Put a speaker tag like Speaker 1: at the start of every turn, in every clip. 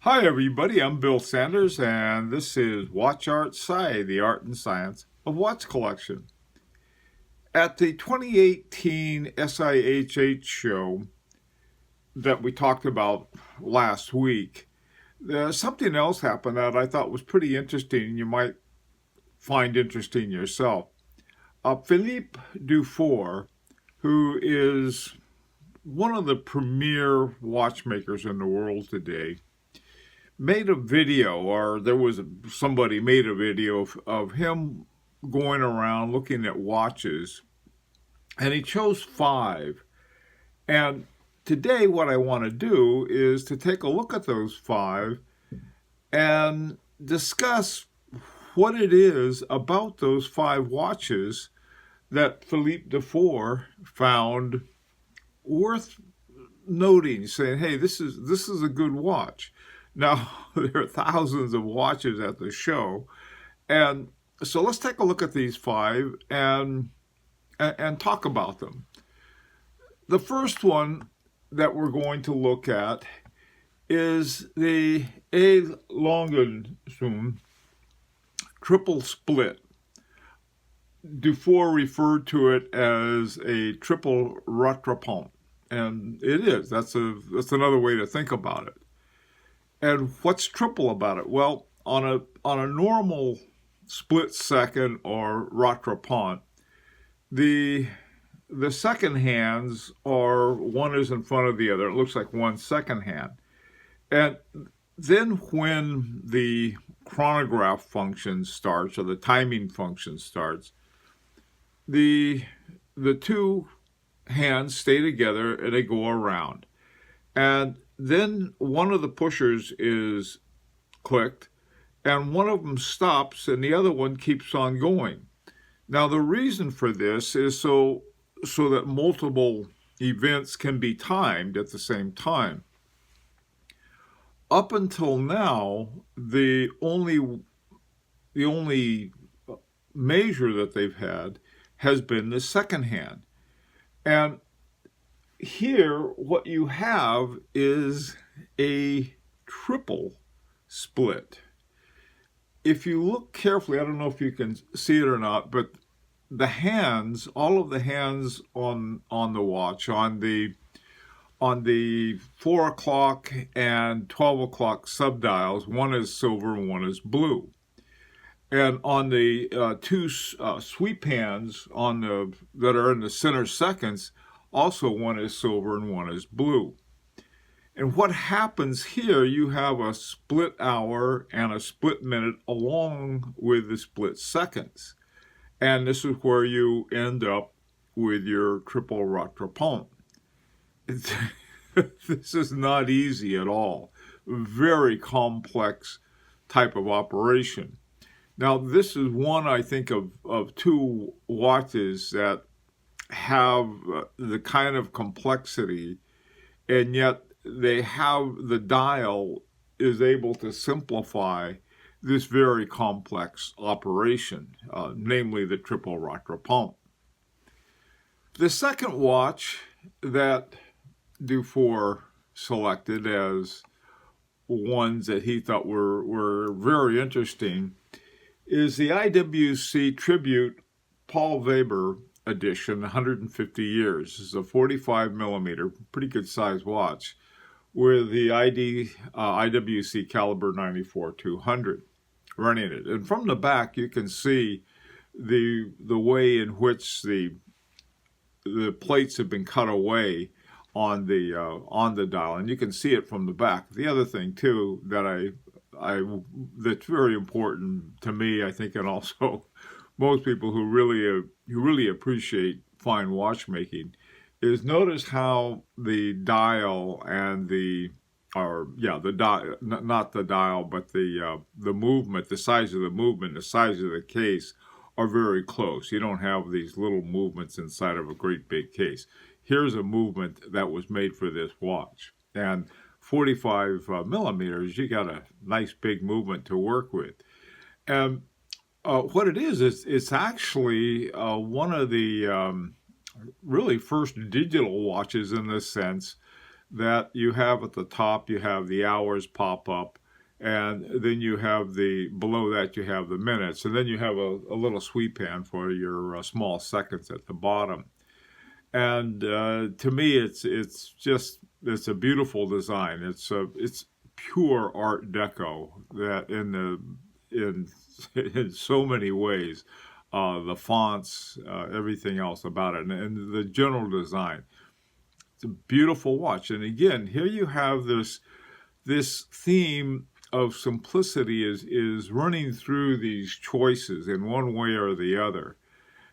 Speaker 1: Hi everybody, I'm Bill Sanders and this is Watch Art Sci, the art and science of watch collection. At the 2018 SIHH show that we talked about last week, something else happened that I thought was pretty interesting and you might find interesting yourself. Philippe Dufour, who is one of the premier watchmakers in the world today, made a video, or somebody made a video of him going around looking at watches, and he chose 5. And today what I want to do is to take a look at those 5 and discuss what it is about those 5 watches that Philippe Dufour found worth noting, saying, hey, this is a good watch. Now, there are thousands of watches at the show, and so let's take a look at these 5 and talk about them. The first one that we're going to look at is the A. Longenzoom triple split. Dufour referred to it as a triple rattrapant, and it is. That's another way to think about it. And what's triple about it? Well, on a normal split second or rattrapant, the second hands are, one is in front of the other. It looks like one second hand. And then when the chronograph function starts, or the timing function starts, the 2 hands stay together and they go around. And then one of the pushers is clicked, and one of them stops, and the other one keeps on going. Now, the reason for this is so that multiple events can be timed at the same time. Up until now, the only measure that they've had has been the second hand. And here, what you have is a triple split. If you look carefully, I don't know if you can see it or not, but the hands, all of the hands on the watch, on the 4 o'clock and 12 o'clock subdials, one is silver and one is blue. And on the 2 sweep hands that are in the center seconds, also one is silver and one is blue. And what happens here, you have a split hour and a split minute along with the split seconds. And this is where you end up with your triple rattrapant. This is not easy at all. Very complex type of operation. Now, this is one, I think, of 2 watches that have the kind of complexity, and yet they have the dial is able to simplify this very complex operation, namely the triple rattrapant. The second watch that Dufour selected as ones that he thought were very interesting is the IWC Tribute Paul Weber edition, 150 years. This is a 45 millimeter, pretty good size watch, with the IWC caliber 94-200 running it. And from the back, you can see the way in which the plates have been cut away on the dial, and you can see it from the back. The other thing too that that's very important to me, I think, and also most people who really appreciate fine watchmaking, is notice how the dial and not the dial, but the movement, the size of the movement, the size of the case are very close. You don't have these little movements inside of a great big case. Here's a movement that was made for this watch, and 45 millimeters, you got a nice big movement to work with. And what it is it's actually one of the really first digital watches in this sense that you have at the top, you have the hours pop up, and then you have below that you have the minutes, and then you have a little sweep hand for your small seconds at the bottom. And to me, it's a beautiful design. It's pure Art Deco that in so many ways, the fonts, everything else about it, and the general design. It's a beautiful watch. And again, here you have this theme of simplicity is running through these choices in one way or the other.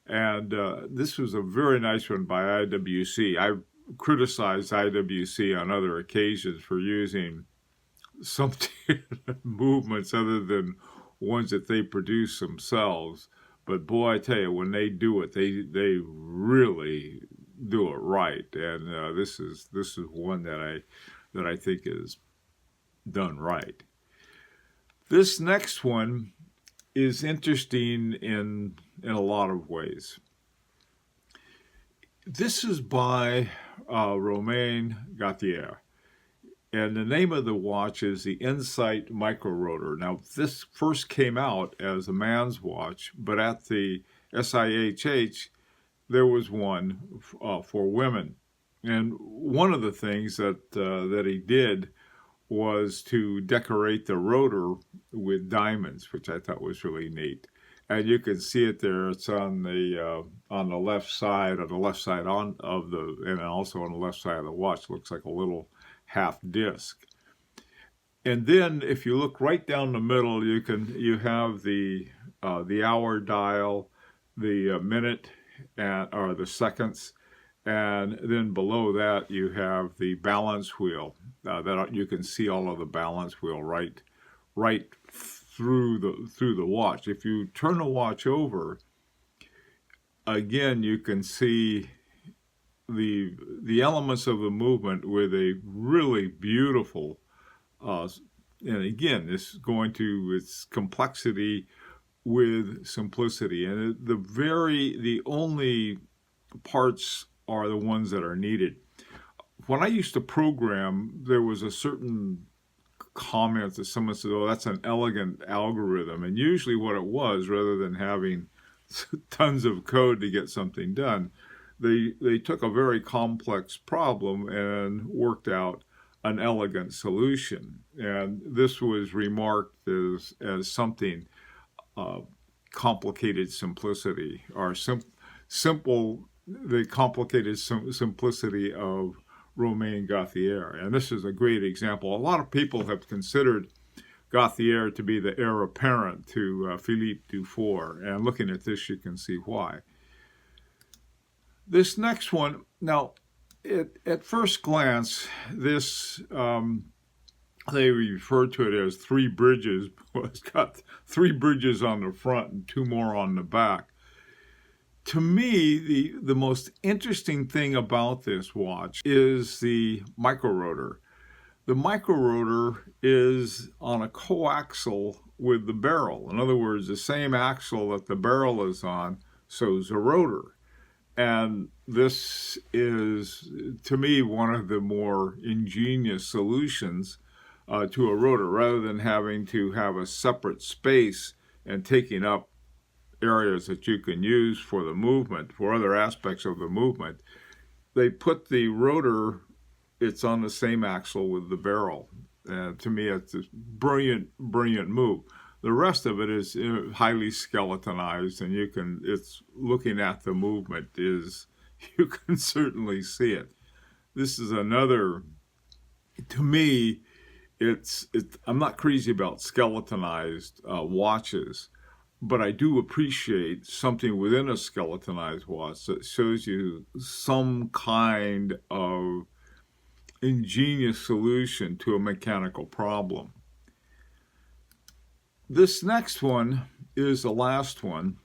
Speaker 1: And this was a very nice one by IWC. I've criticized IWC on other occasions for using some movements other than ones that they produce themselves. But boy, I tell you, when they do it, they really do it right. And this is one that I think is done right. This next one is interesting in a lot of ways. This is by Romain Gauthier, and the name of the watch is the Insight micro-rotor. Now, this first came out as a man's watch, but at the SIHH, there was one for women. And one of the things that he did was to decorate the rotor with diamonds, which I thought was really neat. And you can see it there. It's on the left side, and also on the left side of the watch. It looks like a little half disc. And then if you look right down the middle, you have the hour dial, the minute, or the seconds, and then below that you have the balance wheel. That you can see all of the balance wheel right through the watch. If you turn the watch over, again you can see the elements of the movement with a really beautiful. And again, this is going to its complexity with simplicity, and the only parts are the ones that are needed. When I used to program, there was a certain comment that someone said, "Oh, that's an elegant algorithm," and usually what it was, rather than having tons of code to get something done, they took a very complex problem and worked out an elegant solution. And this was remarked as something complicated simplicity, or simple, the complicated simplicity of Romain Gauthier. And this is a great example. A lot of people have considered Gauthier to be the heir apparent to Philippe Dufour, and looking at this you can see why. This next one, now at first glance, this they refer to it as three bridges. It's got three bridges on the front and two more on the back. To me, the most interesting thing about this watch is the micro-rotor. The micro-rotor is on a co-axial with the barrel. In other words, the same axle that the barrel is on, so is the rotor. And this is, to me, one of the more ingenious solutions to a rotor. Rather than having to have a separate space and taking up areas that you can use for the movement, for other aspects of the movement, they put the rotor, it's on the same axle with the barrel. To me, it's a brilliant move. The rest of it is highly skeletonized, and it's looking at the movement you can certainly see it. This is another, to me, I'm not crazy about skeletonized watches, but I do appreciate something within a skeletonized watch that shows you some kind of ingenious solution to a mechanical problem. This next one is the last one.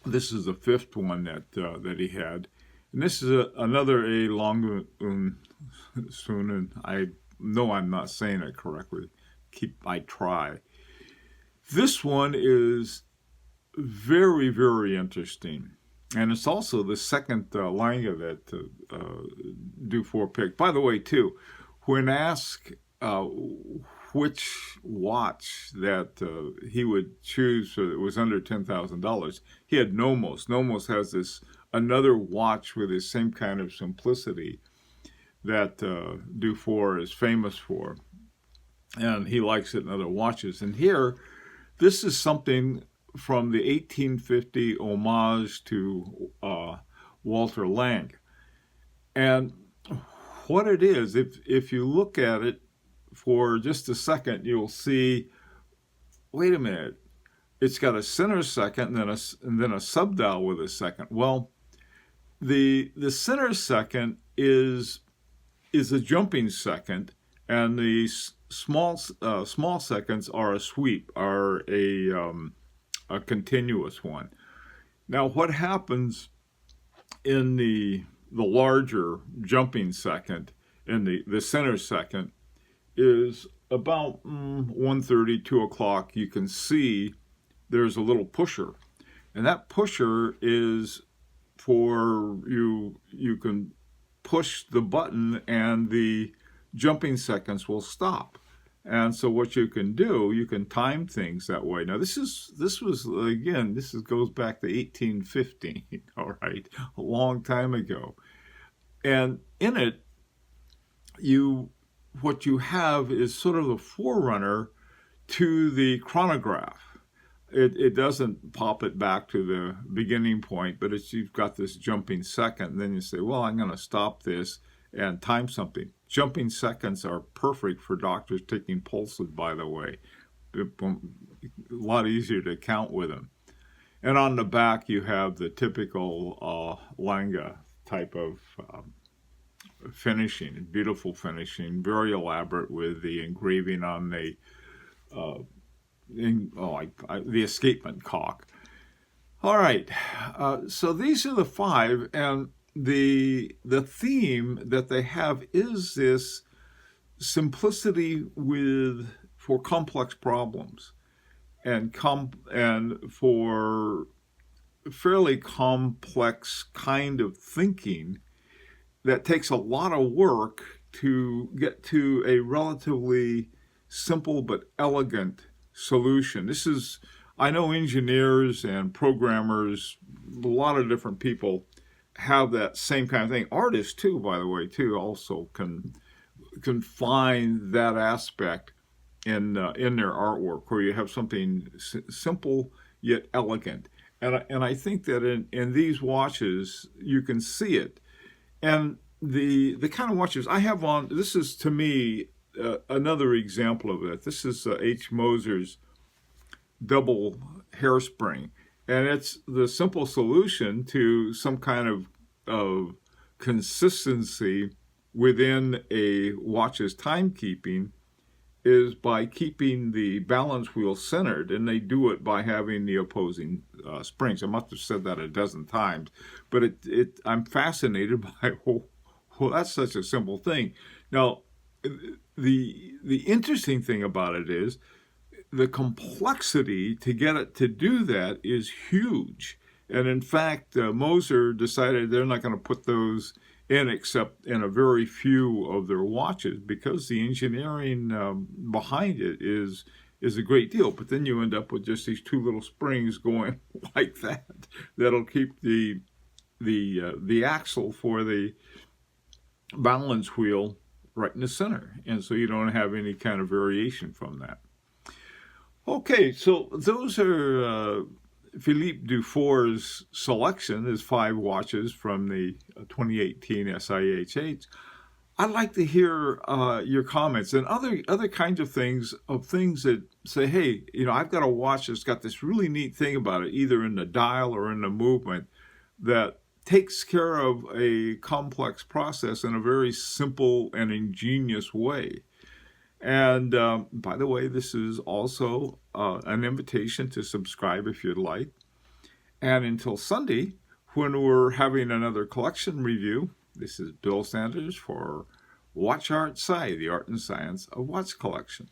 Speaker 1: This is the fifth one that he had, and this is another A long and I know I'm not saying it correctly. I try. This one is very, very interesting, and it's also the second Lange that Dufour picked. By the way, too, when asked which watch that he would choose that was under $10,000, he had Nomos. Nomos has this another watch with the same kind of simplicity that Dufour is famous for, and he likes it in other watches. And here, this is something from the 1850 homage to Walter Lang. And what it is, if you look at it for just a second, you'll see, wait a minute, it's got a center second and then a subdial with a second. Well, the center second is a jumping second, and the small seconds are a sweep, are a continuous one. Now, what happens in the larger jumping second, in the center second, is about 1:30, 2 o'clock, you can see there's a little pusher. And that pusher is for you can push the button and the jumping seconds will stop. And so what you can do, you can time things that way. Now this goes back to 1815, all right, a long time ago. And in it, what you have is sort of the forerunner to the chronograph. It doesn't pop it back to the beginning point, but you've got this jumping second, and then you say, well, I'm going to stop this and time something. Jumping seconds are perfect for doctors taking pulses, by the way. A lot easier to count with them. And on the back, you have the typical Lange type of finishing, beautiful finishing, very elaborate with the engraving on the the escapement cock. All right, so these are the 5, and the theme that they have is this simplicity for complex problems and for fairly complex kind of thinking that takes a lot of work to get to a relatively simple but elegant solution. I know engineers and programmers, a lot of different people have that same kind of thing. Artists too, by the way, also can find that aspect in their artwork, where you have something simple yet elegant. And I think that in these watches you can see it. And the kind of watches I have on, this is to me another example of it. This is H. Moser's double hairspring, and it's the simple solution to some kind of consistency within a watch's timekeeping is by keeping the balance wheel centered, and they do it by having the opposing springs. I must have said that a dozen times, but I'm fascinated by, well, that's such a simple thing. Now, the interesting thing about it is the complexity to get it to do that is huge. And in fact, Moser decided they're not going to put those in except in a very few of their watches, because the engineering behind it is a great deal. But then you end up with just these 2 little springs going like that. That'll keep the axle for the balance wheel right in the center, and so you don't have any kind of variation from that. Okay, so those are Philippe Dufour's selection, his 5 watches from the 2018 SIHH. I'd like to hear your comments and other kinds of things that say, hey, I've got a watch that's got this really neat thing about it, either in the dial or in the movement, that takes care of a complex process in a very simple and ingenious way. And by the way, this is also an invitation to subscribe if you'd like. And until Sunday, when we're having another collection review, this is Bill Sanders for Watch Art Sci, the art and science of watch collection.